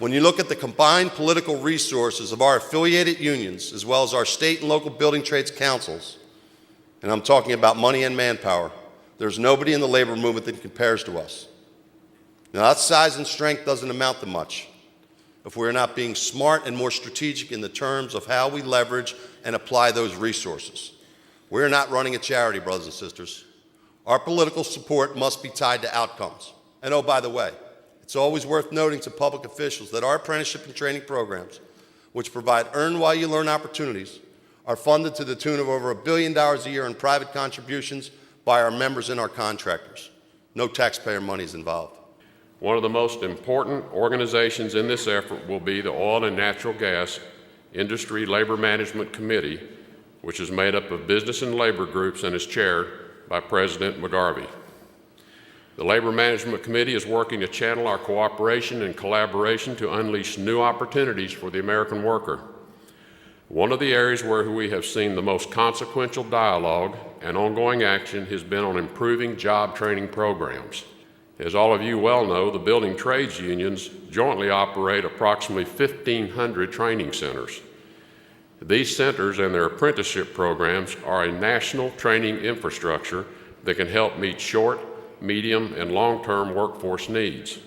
When you look at the combined political resources of our affiliated unions, as well as our state and local building trades councils, and I'm talking about money and manpower, there's nobody in the labor movement that compares to us. Now, that size and strength doesn't amount to much if we're not being smart and more strategic in the terms of how we leverage and apply those resources. We're not running a charity, brothers and sisters. Our political support must be tied to outcomes. And oh, by the way, it's always worth noting to public officials that our apprenticeship and training programs, which provide earn-while-you-learn opportunities, are funded to the tune of over $1 billion a year in private contributions by our members and our contractors. No taxpayer money is involved. One of the most important organizations in this effort will be the Oil and Natural Gas Industry Labor Management Committee, which is made up of business and labor groups and is chaired by President McGarvey. The Labor Management Committee is working to channel our cooperation and collaboration to unleash new opportunities for the American worker. One of the areas where we have seen the most consequential dialogue and ongoing action has been on improving job training programs. As all of you well know, the building trades unions jointly operate approximately 1,500 training centers. These centers and their apprenticeship programs are a national training infrastructure that can help meet short, medium, and long-term workforce needs.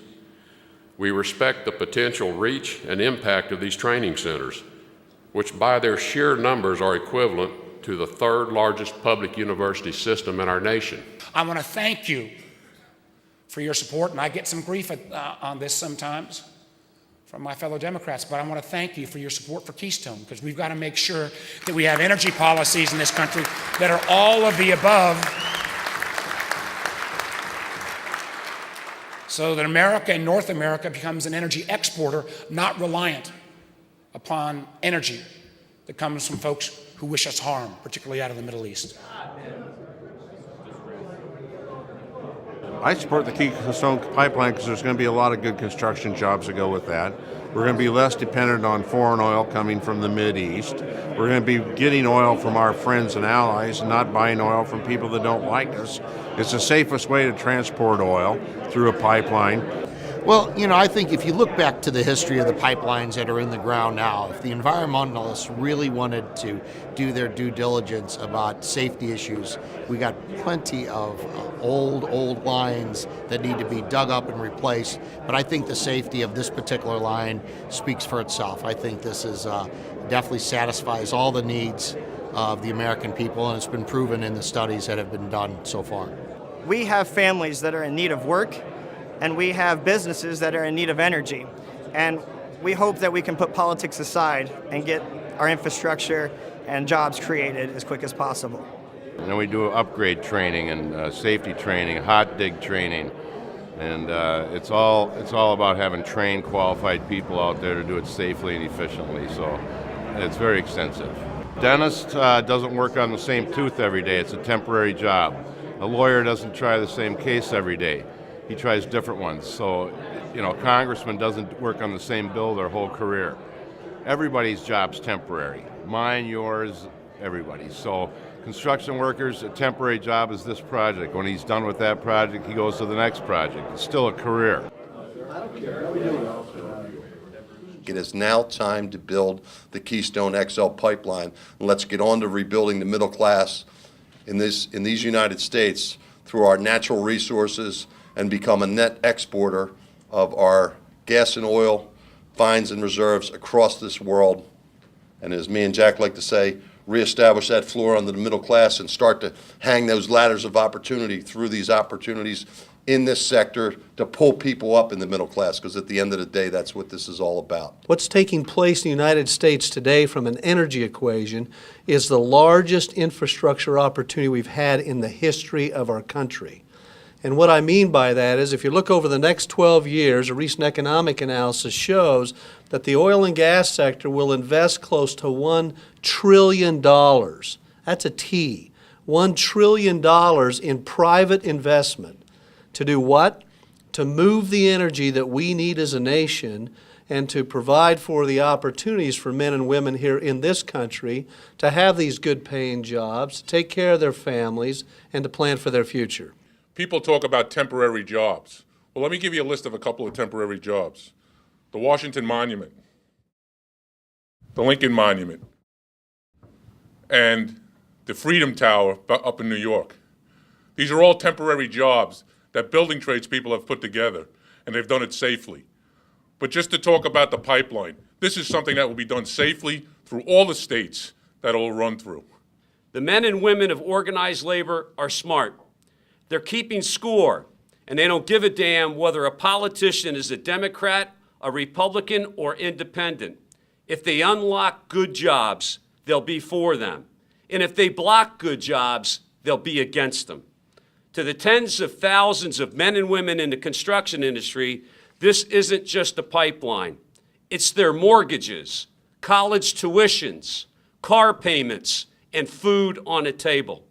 We respect the potential reach and impact of these training centers, which by their sheer numbers are equivalent to the third largest public university system in our nation. I want to thank you for your support, and I get some grief on this sometimes from my fellow Democrats, but I want to thank you for your support for Keystone, because we've got to make sure that we have energy policies in this country that are all of the above, so that America and North America becomes an energy exporter, not reliant upon energy that comes from folks who wish us harm, particularly out of the Middle East. I support the Keystone pipeline because there's going to be a lot of good construction jobs that go with that. We're going to be less dependent on foreign oil coming from the Mideast. We're going to be getting oil from our friends and allies and not buying oil from people that don't like us. It's the safest way to transport oil through a pipeline. Well, you know, I think if you look back to the history of the pipelines that are in the ground now, if the environmentalists really wanted to do their due diligence about safety issues, we got plenty of old lines that need to be dug up and replaced. But I think the safety of this particular line speaks for itself. I think this is definitely satisfies all the needs of the American people, and it's been proven in the studies that have been done so far. We have families that are in need of work, and we have businesses that are in need of energy. And we hope that we can put politics aside and get our infrastructure and jobs created as quick as possible. And then we do upgrade training and safety training, hot dig training, and it's all about having trained, qualified people out there to do it safely and efficiently. So it's very extensive. Dentist doesn't work on the same tooth every day. It's a temporary job. A lawyer doesn't try the same case every day. He tries different ones. So, you know, a congressman doesn't work on the same bill their whole career. Everybody's job's temporary. Mine, yours, everybody's. So construction workers, a temporary job is this project. When he's done with that project, he goes to the next project. It's still a career. It is now time to build the Keystone XL pipeline, and let's get on to rebuilding the middle class in these United States through our natural resources and become a net exporter of our gas and oil finds and reserves across this world. And as me and Jack like to say, reestablish that floor under the middle class and start to hang those ladders of opportunity through these opportunities in this sector to pull people up in the middle class, because at the end of the day, that's what this is all about. What's taking place in the United States today from an energy equation is the largest infrastructure opportunity we've had in the history of our country. And what I mean by that is, if you look over the next 12 years, a recent economic analysis shows that the oil and gas sector will invest close to $1 trillion. That's a T. $1 trillion in private investment. To do what? To move the energy that we need as a nation and to provide for the opportunities for men and women here in this country to have these good paying jobs, to take care of their families, and to plan for their future. People talk about temporary jobs. Well, let me give you a list of a couple of temporary jobs. the Washington Monument, the Lincoln Monument, and the Freedom Tower up in New York. These are all temporary jobs that building tradespeople have put together, and they've done it safely. But just to talk about the pipeline, this is something that will be done safely through all the states that it will run through. The men and women of organized labor are smart. They're keeping score, and they don't give a damn whether a politician is a Democrat, a Republican, or independent. If they unlock good jobs, they'll be for them. And if they block good jobs, they'll be against them. To the tens of thousands of men and women in the construction industry, this isn't just a pipeline. It's their mortgages, college tuitions, car payments, and food on a table.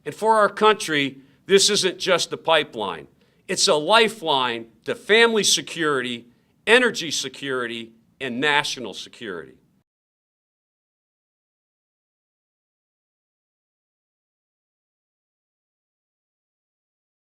And for our country, this isn't just a pipeline. It's a lifeline to family security, energy security, and national security.